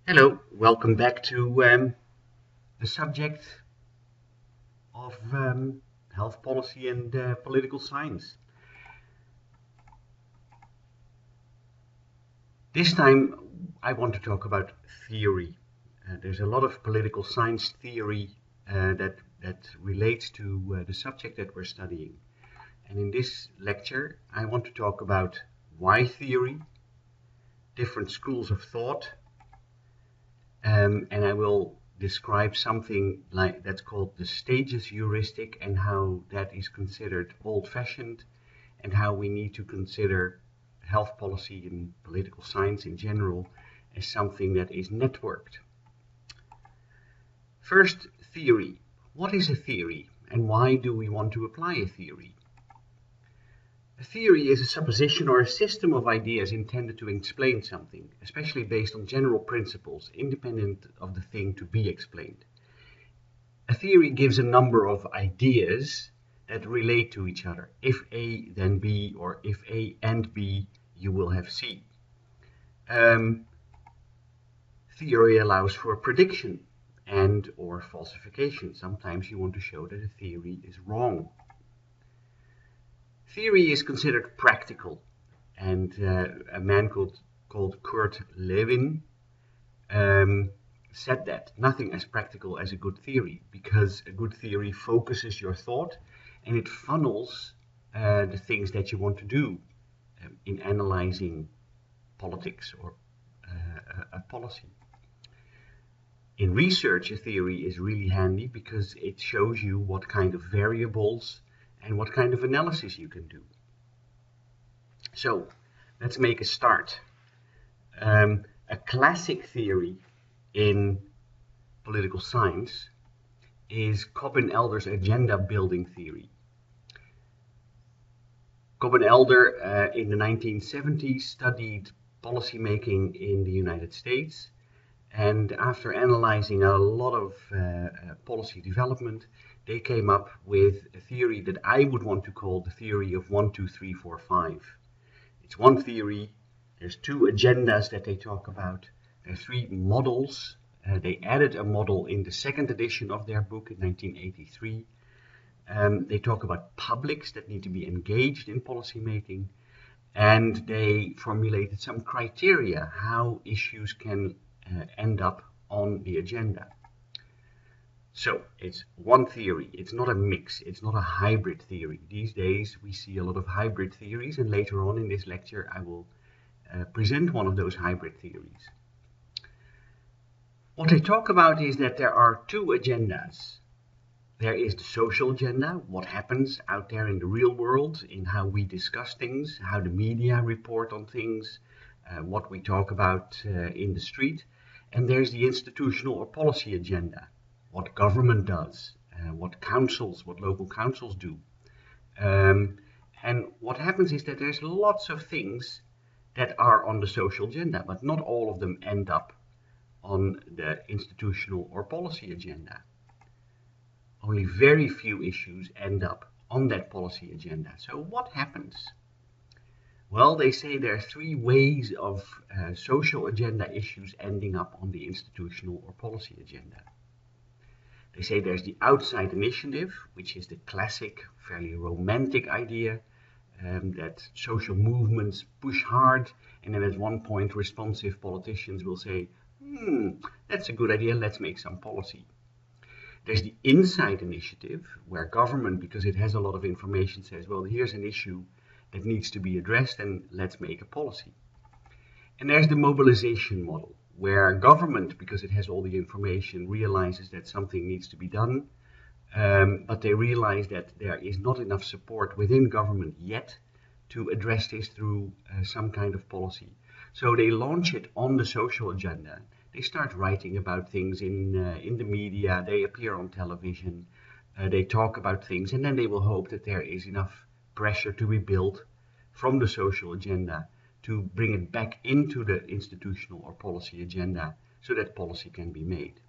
Hello, welcome back to the subject of health policy and political science. This time I want to talk about theory. There's a lot of political science theory that relates to the subject that we're studying. And in this lecture, I want to talk about why theory, different schools of thought, and I will describe something like that's called the stages heuristic and how that is considered old-fashioned and how we need to consider health policy and political science in general as something that is networked. First, theory. What is a theory and why do we want to apply a theory? A theory is a supposition or a system of ideas intended to explain something, especially based on general principles, independent of the thing to be explained. A theory gives a number of ideas that relate to each other. If A, then B, or if A and B, you will have C. Theory allows for prediction and or falsification. Sometimes you want to show that a theory is wrong. Theory is considered practical, and a man called Kurt Lewin said that nothing as practical as a good theory, because a good theory focuses your thought and it funnels the things that you want to do in analyzing politics or a policy. In research, a theory is really handy because it shows you what kind of variables and what kind of analysis you can do. So let's make a start. A classic theory in political science is Cobbin-Elder's agenda building theory. Cobbin-Elder in the 1970s studied policymaking in the United States, and after analyzing a lot of policy development, they came up with a theory that I would want to call the theory of 1, 2, 3, 4, 5. It's one theory, there's two agendas that they talk about, there are three models. They added a model in the second edition of their book in 1983. They talk about publics that need to be engaged in policy making, and they formulated some criteria how issues can end up on the agenda. So it's one theory, it's not a mix, it's not a hybrid theory. These days we see a lot of hybrid theories, and later on in this lecture I will present one of those hybrid theories. What they talk about is that there are two agendas. There is the social agenda, what happens out there in the real world, in how we discuss things, how the media report on things, what we talk about in the street. And there's the institutional or policy agenda, what government does, what local councils do. And what happens is that there's lots of things that are on the social agenda, but not all of them end up on the institutional or policy agenda. Only very few issues end up on that policy agenda. So what happens? Well, they say there are three ways of social agenda issues ending up on the institutional or policy agenda. They say there's the outside initiative, which is the classic, fairly romantic idea that social movements push hard, and then at one point responsive politicians will say, that's a good idea, let's make some policy. There's the inside initiative, where government, because it has a lot of information, says, well, here's an issue that needs to be addressed and let's make a policy. And there's the mobilization model, where government, because it has all the information, realizes that something needs to be done, but they realize that there is not enough support within government yet to address this through some kind of policy. So they launch it on the social agenda. They start writing about things in the media, they appear on television, they talk about things, and then they will hope that there is enough pressure to be built from the social agenda to bring it back into the institutional or policy agenda so that policy can be made.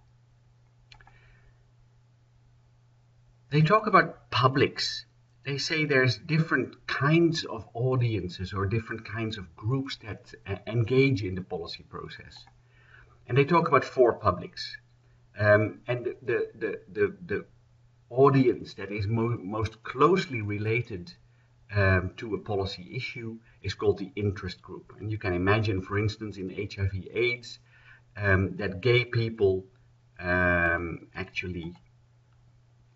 They talk about publics. They say there's different kinds of audiences or different kinds of groups that engage in the policy process. And they talk about 4 publics. And the audience that is most closely related to a policy issue is called the interest group. And you can imagine, for instance, in HIV/AIDS, that gay people actually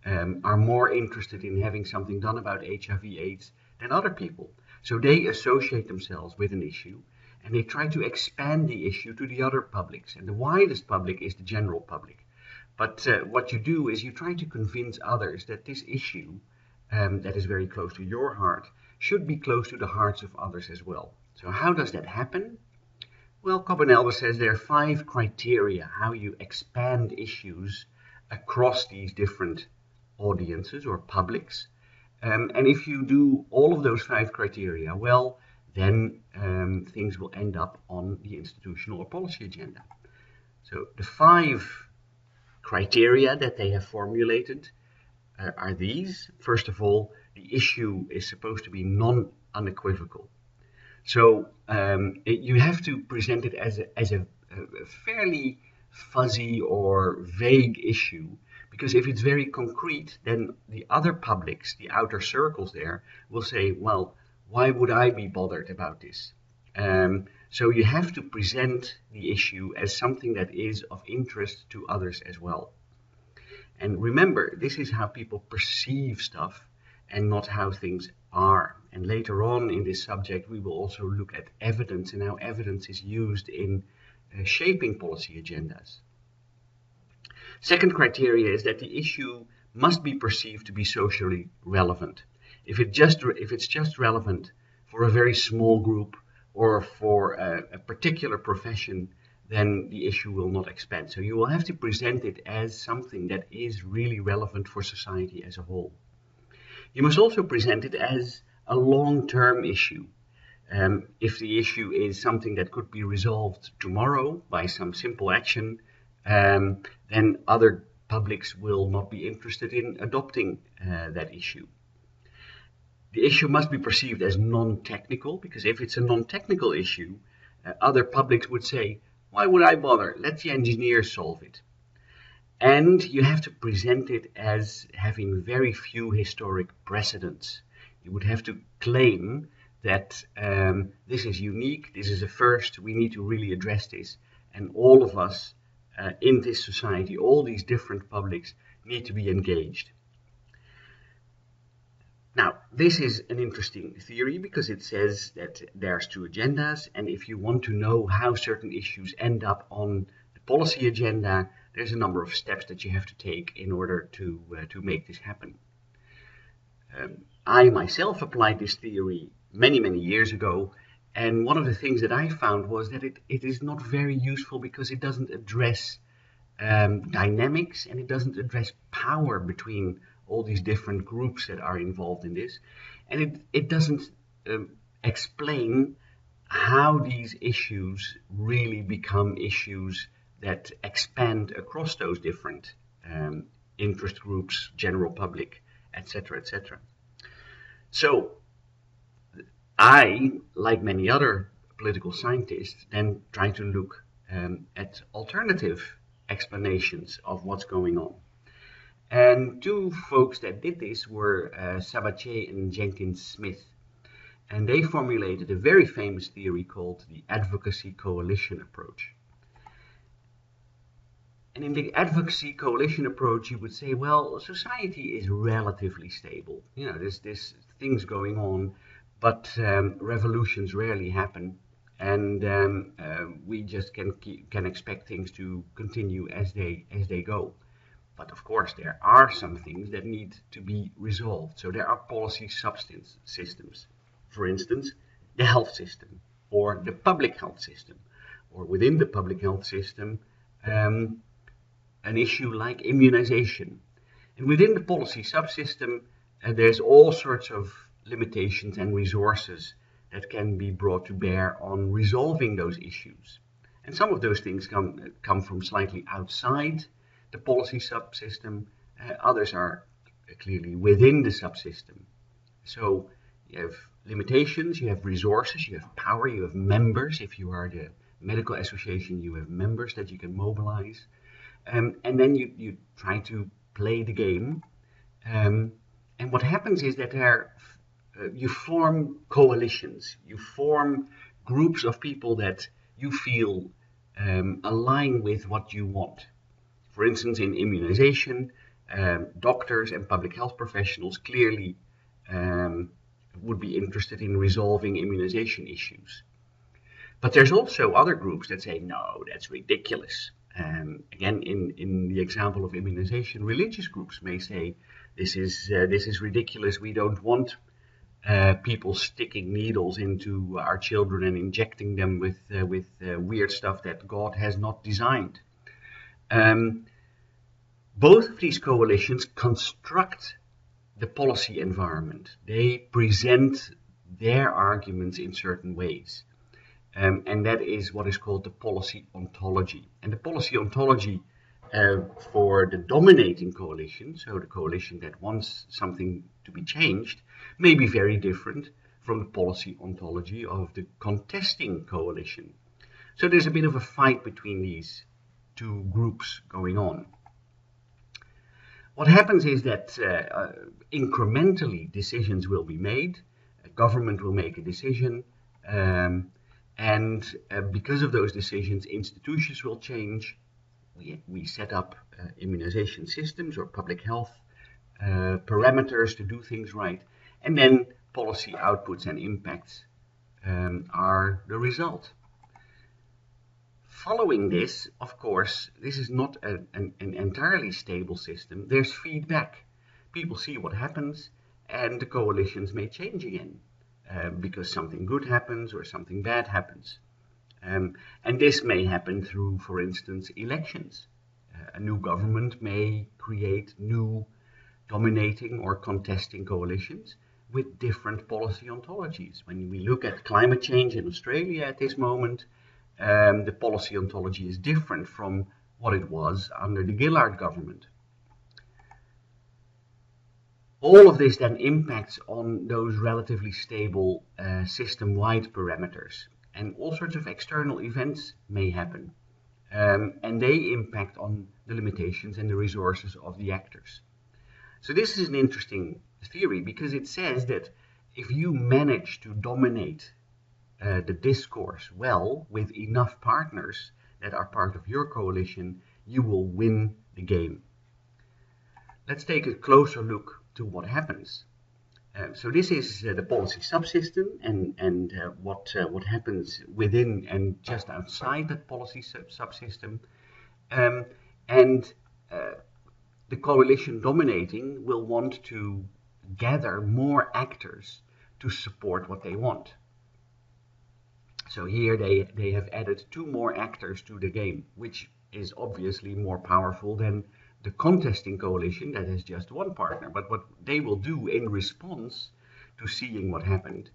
are more interested in having something done about HIV/AIDS than other people. So they associate themselves with an issue and they try to expand the issue to the other publics. And the widest public is the general public. But what you do is you try to convince others that this issue that is very close to your heart should be close to the hearts of others as well. So how does that happen? Well, Copenelber says there are 5 criteria how you expand issues across these different audiences or publics. And if you do all of those 5 criteria well, then things will end up on the institutional or policy agenda. So the 5 criteria that they have formulated are these. First of all, the issue is supposed to be non-unequivocal. So you have to present it as a fairly fuzzy or vague issue, because if it's very concrete, then the other publics, the outer circles there, will say, well, why would I be bothered about this? So you have to present the issue as something that is of interest to others as well. And remember, this is how people perceive stuff and not how things are. And later on in this subject, we will also look at evidence and how evidence is used in shaping policy agendas. Second criteria is that the issue must be perceived to be socially relevant. If it's just relevant for a very small group or for a particular profession, then the issue will not expand. So you will have to present it as something that is really relevant for society as a whole. You must also present it as a long-term issue. If the issue is something that could be resolved tomorrow by some simple action, then other publics will not be interested in adopting that issue. The issue must be perceived as non-technical, because if it's a non-technical issue, other publics would say, why would I bother? Let the engineers solve it. And you have to present it as having very few historic precedents. You would have to claim that this is unique, this is a first, we need to really address this. And all of us in this society, all these different publics, need to be engaged. Now, this is an interesting theory because it says that there's 2 agendas, and if you want to know how certain issues end up on the policy agenda, there's a number of steps that you have to take in order to make this happen. I myself applied this theory many years ago, and one of the things that I found was that it is not very useful because it doesn't address dynamics and it doesn't address power between all these different groups that are involved in this, and it doesn't explain how these issues really become issues that expand across those different interest groups, general public, etc., etc. So I, like many other political scientists, then try to look at alternative explanations of what's going on. And 2 folks that did this were Sabatier and Jenkins Smith. And they formulated a very famous theory called the advocacy coalition approach. And in the advocacy coalition approach, you would say, well, society is relatively stable. You know, there's things going on, but revolutions rarely happen. And we just can expect things to continue as they go. But of course, there are some things that need to be resolved. So there are policy substance systems. For instance, the health system or the public health system, or within the public health system, an issue like immunization. And within the policy subsystem, there's all sorts of limitations and resources that can be brought to bear on resolving those issues. And some of those things come from slightly outside the policy subsystem, others are clearly within the subsystem. So you have limitations, you have resources, you have power, you have members if you are medical association, you have members that you can mobilize, and then you try to play the game. And what happens is that you form coalitions, you form groups of people that you feel align with what you want. For instance, in immunization, doctors and public health professionals clearly would be interested in resolving immunization issues. But there's also other groups that say, no, that's ridiculous. Again, in the example of immunization, religious groups may say, this is ridiculous. We don't want people sticking needles into our children and injecting them with weird stuff that God has not designed. Both of these coalitions construct the policy environment. They present their arguments in certain ways. And that is what is called the policy ontology. And the policy ontology for the dominating coalition, so the coalition that wants something to be changed, may be very different from the policy ontology of the contesting coalition. So there's a bit of a fight between these two groups going on. What happens is that incrementally decisions will be made, a government will make a decision, and because of those decisions, institutions will change. We set up immunization systems or public health parameters to do things right, and then policy outputs and impacts are the result. Following this, of course, this is not an entirely stable system. There's feedback. People see what happens, and the coalitions may change again because something good happens or something bad happens. And this may happen through, for instance, elections. A new government may create new dominating or contesting coalitions with different policy ontologies. When we look at climate change in Australia at this moment, the policy ontology is different from what it was under the Gillard government. All of this then impacts on those relatively stable system-wide parameters, and all sorts of external events may happen, and they impact on the limitations and the resources of the actors. So this is an interesting theory because it says that if you manage to dominate the discourse well with enough partners that are part of your coalition, you will win the game. Let's take a closer look to what happens. So this is the policy subsystem and what happens within and just outside that policy subsystem. The coalition dominating will want to gather more actors to support what they want. So here they have added 2 more actors to the game, which is obviously more powerful than the contesting coalition that has just 1 partner. But what they will do in response to seeing what happened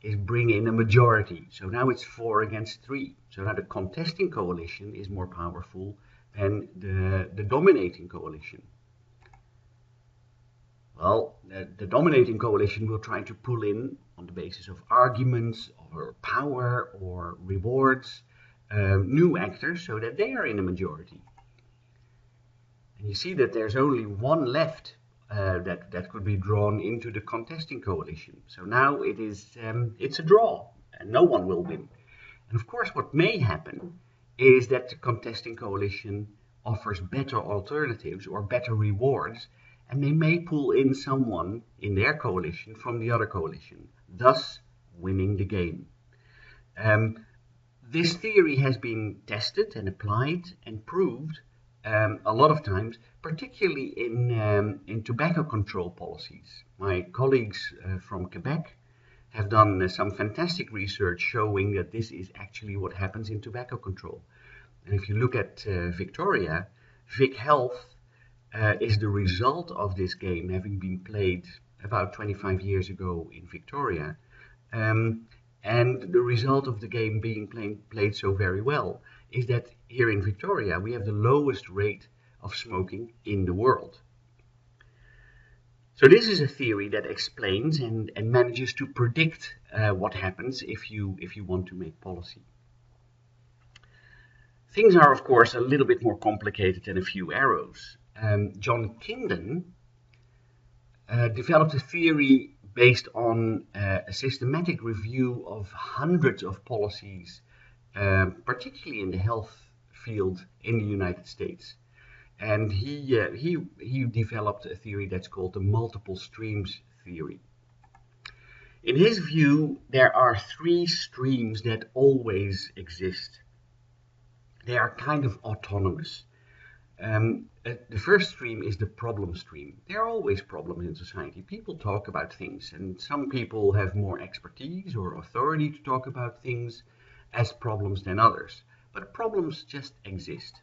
is bring in a majority. So now it's 4 against 3. So now the contesting coalition is more powerful than the dominating coalition. Well, the dominating coalition will try to pull in, on the basis of arguments or power or rewards, new actors so that they are in a majority. And you see that there's only 1 left that could be drawn into the contesting coalition. So now it's a draw and no one will win. And of course what may happen is that the contesting coalition offers better alternatives or better rewards, and they may pull in someone in their coalition from the other coalition, thus winning the game. This theory has been tested and applied and proved a lot of times, particularly in tobacco control policies. My colleagues from Quebec have done some fantastic research showing that this is actually what happens in tobacco control. And if you look at Victoria, Vic Health is the result of this game having been played about 25 years ago in Victoria. And the result of the game being played so very well is that here in Victoria we have the lowest rate of smoking in the world. So this is a theory that explains and manages to predict what happens if you want to make policy. Things are, of course, a little bit more complicated than a few arrows. John Kingdon developed a theory based on a systematic review of hundreds of policies, particularly in the health field in the United States. And he developed a theory that's called the multiple streams theory. In his view, there are three streams that always exist. They are kind of autonomous. The first stream is the problem stream. There are always problems in society. People talk about things, and some people have more expertise or authority to talk about things as problems than others. But problems just exist.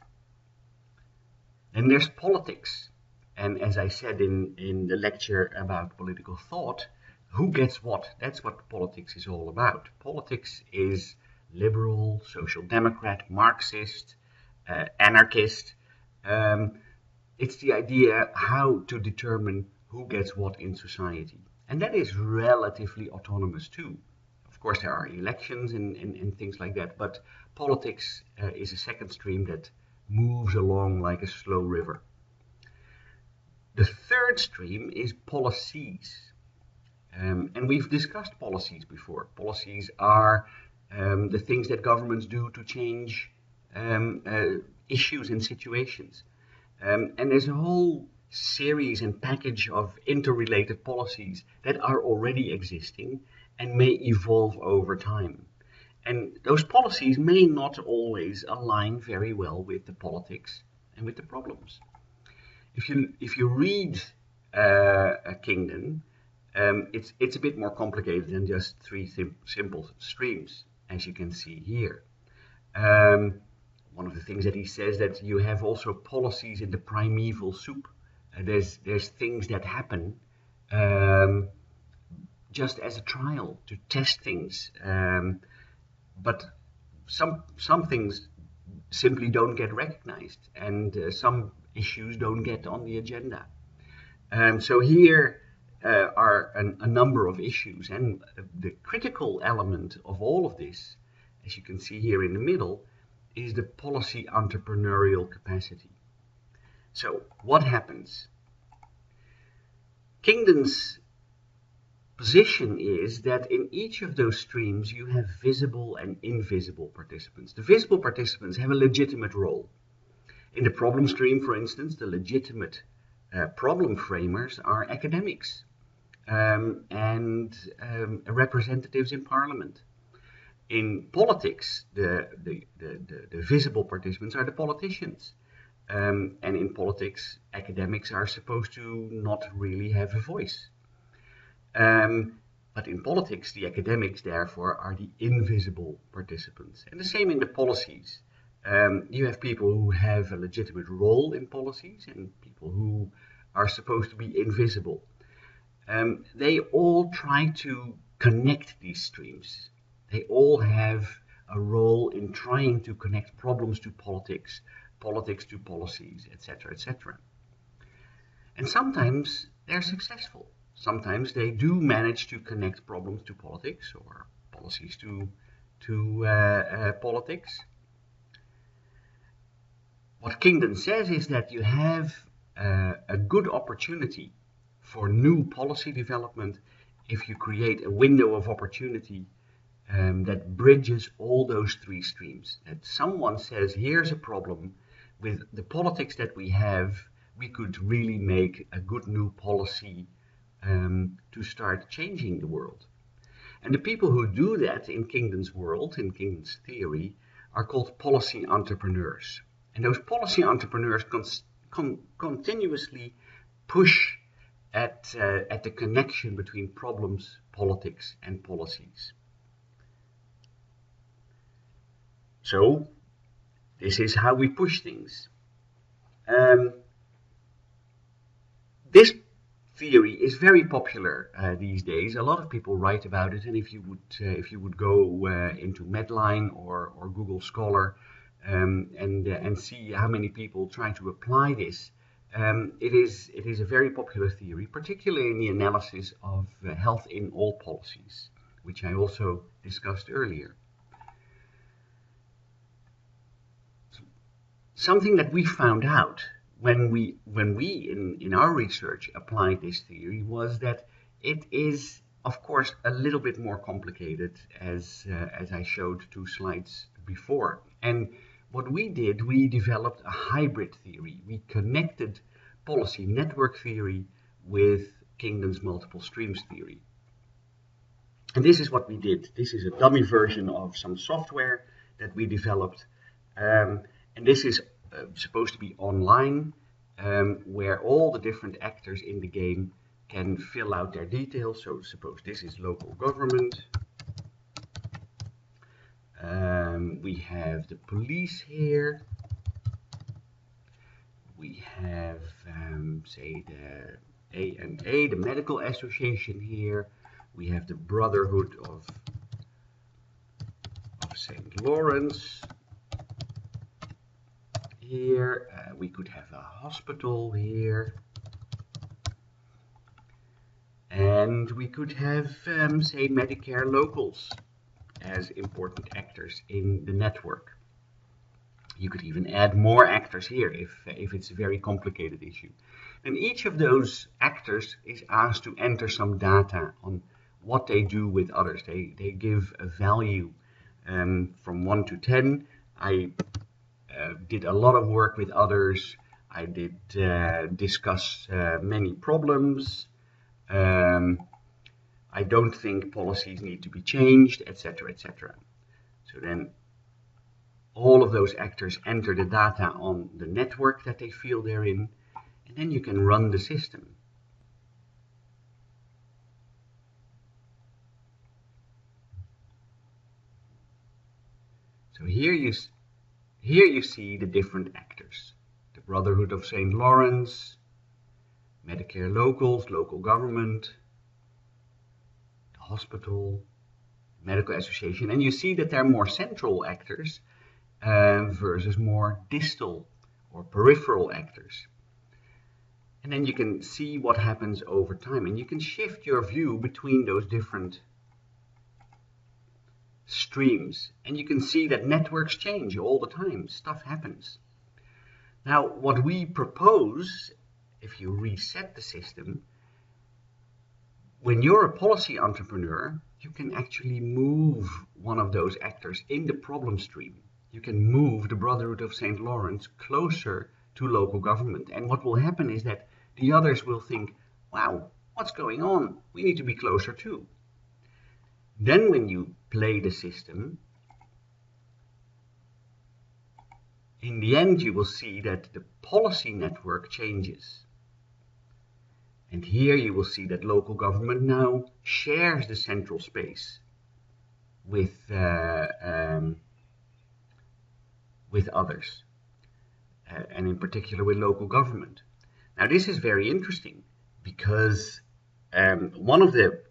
Then there's politics. And as I said in the lecture about political thought, who gets what? That's what politics is all about. Politics is liberal, social democrat, Marxist, anarchist. It's the idea how to determine who gets what in society. And that is relatively autonomous too. Of course, there are elections and things like that, but politics is a second stream that moves along like a slow river. The third stream is policies. And we've discussed policies before. Policies are the things that governments do to change issues and situations. And there's a whole series and package of interrelated policies that are already existing and may evolve over time. And those policies may not always align very well with the politics and with the problems. If you read Kingdon, it's a bit more complicated than just three simple streams, as you can see here. One of the things that he says that you have also policies in the primeval soup. There's things that happen just as a trial to test things, but some things simply don't get recognized, and some issues don't get on the agenda. So here are a number of issues, and the critical element of all of this, as you can see here in the middle, is the policy entrepreneurial capacity. So what happens? Kingdon's position is that in each of those streams you have visible and invisible participants. The visible participants have a legitimate role. In the problem stream, for instance, the legitimate problem framers are academics and representatives in parliament. In politics, the visible participants are the politicians. And in politics, academics are supposed to not really have a voice. But in politics, the academics, therefore, are the invisible participants. And the same in the policies. You have people who have a legitimate role in policies and people who are supposed to be invisible. They all try to connect these streams. They all have a role in trying to connect problems to politics, politics to policies, etc., etc. And sometimes they're successful. Sometimes they do manage to connect problems to politics or policies to politics. What Kingdon says is that you have a good opportunity for new policy development if you create a window of opportunity that bridges all those three streams. That someone says, here's a problem with the politics that we have, we could really make a good new policy to start changing the world. And the people who do that in Kingdon's world, in Kingdon's theory, are called policy entrepreneurs. And those policy entrepreneurs continuously push at the connection between problems, politics, and policies. So, this is how we push things. This theory is very popular these days. A lot of people write about it, and if you would go into Medline or Google Scholar and see how many people try to apply this, it is a very popular theory, particularly in the analysis of health in all policies, which I also discussed earlier. Something that we found out when we in our research applied this theory was that it is, of course, a little bit more complicated, as I showed 2 slides before. And what we did, we developed a hybrid theory. We connected policy network theory with Kingdom's multiple streams theory. And this is what we did. This is a dummy version of some software that we developed. And this is supposed to be online, where all the different actors in the game can fill out their details. So suppose this is local government. We have the police here. We have, say, the AMA, the medical association here. We have the Brotherhood of St. Lawrence here. We could have a hospital here. And we could have, say, Medicare locals as important actors in the network. You could even add more actors here if it's a very complicated issue. And each of those actors is asked to enter some data on what they do with others. They give a value from 1 to 10. I did a lot of work with others. I did discuss many problems. I don't think policies need to be changed, etc., etc. So then all of those actors enter the data on the network that they feel they're in, and then you can run the system. So here you see the different actors. The Brotherhood of St. Lawrence, Medicare locals, local government, the hospital, medical association, and you see that they're more central actors versus more distal or peripheral actors. And then you can see what happens over time, and you can shift your view between those different streams, and you can see that networks change all the time. Stuff happens. Now, what we propose, if you reset the system, when you're a policy entrepreneur, you can actually move one of those actors in the problem stream. You can move the Brotherhood of St. Lawrence closer to local government. And what will happen is that the others will think, wow, what's going on? We need to be closer too. Then when you play the system, in the end you will see that the policy network changes. And here you will see that local government now shares the central space with others, and in particular with local government. Now this is very interesting because one of the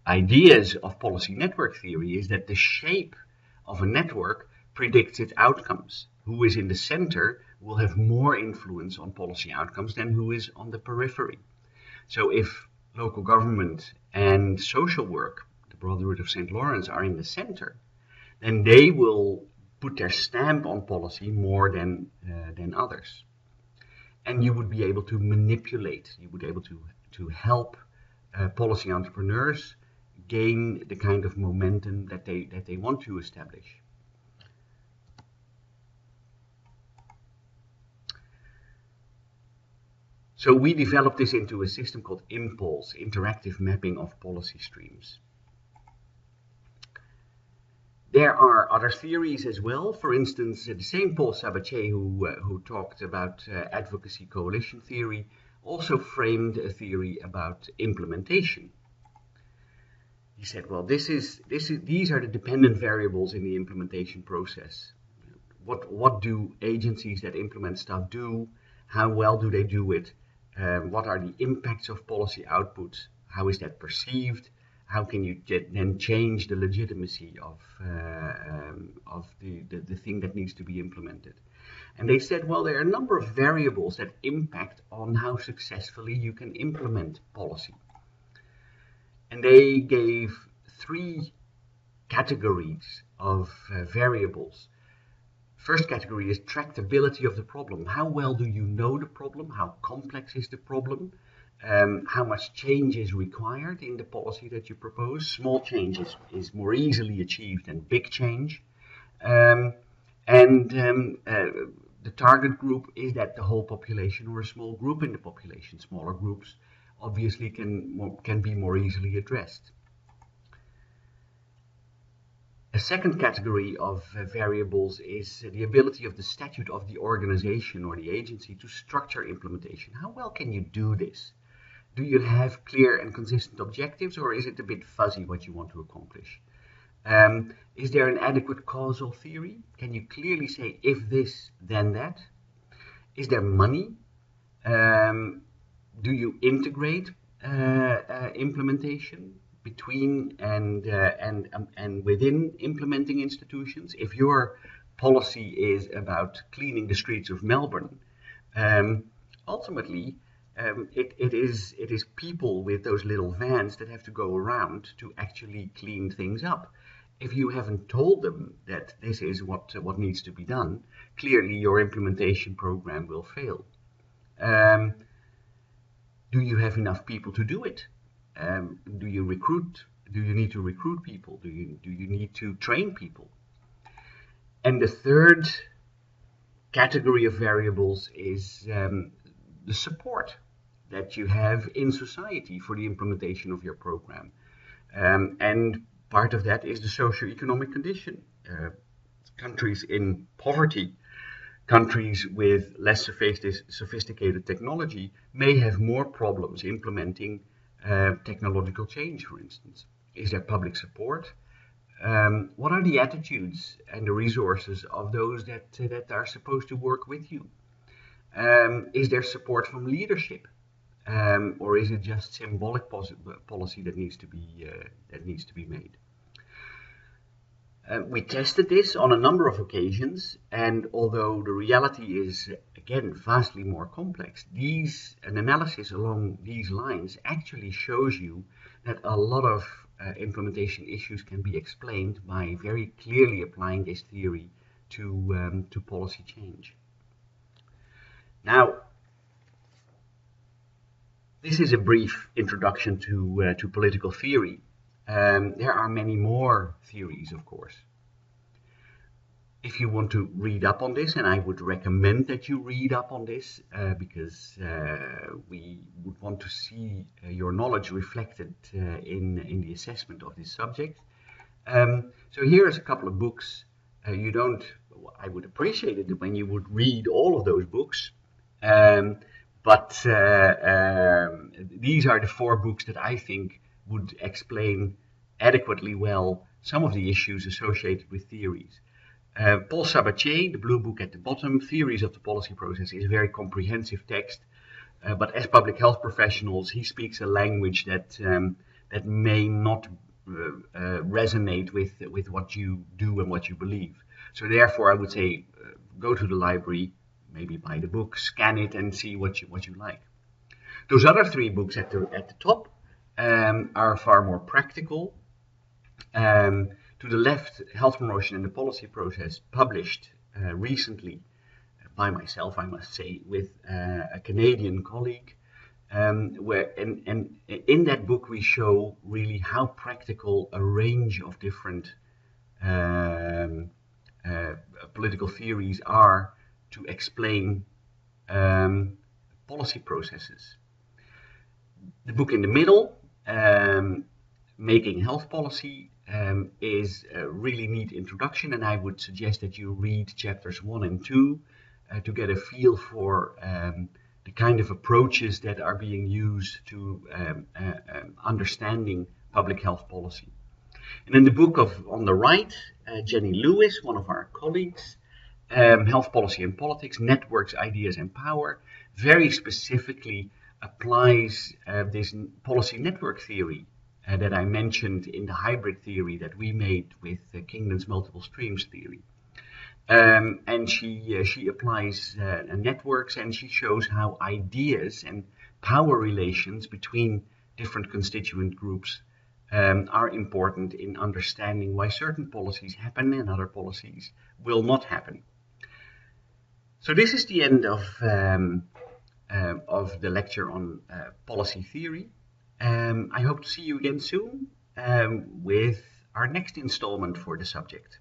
ideas of policy network theory is that the shape of a network predicts its outcomes. Who is in the center will have more influence on policy outcomes than who is on the periphery. So if local government and social work, the Brotherhood of St. Lawrence, are in the center, then they will put their stamp on policy more than others. And you would be able to manipulate, you would be able to help policy entrepreneurs gain the kind of momentum that they want to establish. So we developed this into a system called Impulse, interactive mapping of policy streams. There are other theories as well. For instance, the same Paul Sabatier who talked about advocacy coalition theory also framed a theory about implementation. He said, well, these are the dependent variables in the implementation process. What do agencies that implement stuff do? How well do they do it? What are the impacts of policy outputs? How is that perceived? How can you then change the legitimacy of the thing that needs to be implemented? And they said, well, there are a number of variables that impact on how successfully you can implement policy. And they gave 3 categories of variables. First category is tractability of the problem. How well do you know the problem? How complex is the problem? How much change is required in the policy that you propose? Small change is more easily achieved than big change. The target group, is that the whole population or a small group in the population? Smaller groups obviously can be more easily addressed. A second category of variables is the ability of the statute of the organization or the agency to structure implementation. How well can you do this? Do you have clear and consistent objectives, or is it a bit fuzzy what you want to accomplish? Is there an adequate causal theory? Can you clearly say, if this, then that? Is there money? Do you integrate implementation between and within implementing institutions? If your policy is about cleaning the streets of Melbourne, ultimately it is people with those little vans that have to go around to actually clean things up. If you haven't told them that this is what needs to be done, clearly your implementation program will fail. Do you have enough people to do it? Do you recruit? Do you need to recruit people? Do you need to train people? And the third category of variables is the support that you have in society for the implementation of your program. And part of that is the socio-economic condition. Countries in poverty, countries with less sophisticated technology may have more problems implementing technological change, for instance. Is there public support? What are the attitudes and the resources of those that are supposed to work with you? Is there support from leadership? Or is it just symbolic policy that needs to be made? We tested this on a number of occasions, and although the reality is, again, vastly more complex, an analysis along these lines actually shows you that a lot of implementation issues can be explained by very clearly applying this theory to policy change. Now, this is a brief introduction to political theory. There are many more theories, of course. If you want to read up on this, and I would recommend that you read up on this, because we would want to see your knowledge reflected in the assessment of this subject. So here's a couple of books. I would appreciate it when you would read all of those books. But these are the 4 books that I think would explain adequately well some of the issues associated with theories. Paul Sabatier, the blue book at the bottom, Theories of the Policy Process, is a very comprehensive text. But as public health professionals, he speaks a language that may not resonate with what you do and what you believe. So therefore, I would say go to the library, maybe buy the book, scan it, and see what you like. Those other 3 books at the top are far more practical. To the left, Health Promotion and the Policy Process, published recently by myself, I must say, with a Canadian colleague. Where in that book we show really how practical a range of different political theories are to explain policy processes. The book in the middle, Making Health Policy, is a really neat introduction, and I would suggest that you read chapters 1 and 2 to get a feel for the kind of approaches that are being used to understanding public health policy. And in the book on the right, Jenny Lewis, one of our colleagues, Health Policy and Politics, Networks, Ideas and Power, very specifically applies this policy network theory that I mentioned in the hybrid theory that we made with Kingdon's multiple streams theory. And she applies networks, and she shows how ideas and power relations between different constituent groups are important in understanding why certain policies happen and other policies will not happen. So this is the end of the lecture on policy theory. I hope to see you again soon with our next installment for the subject.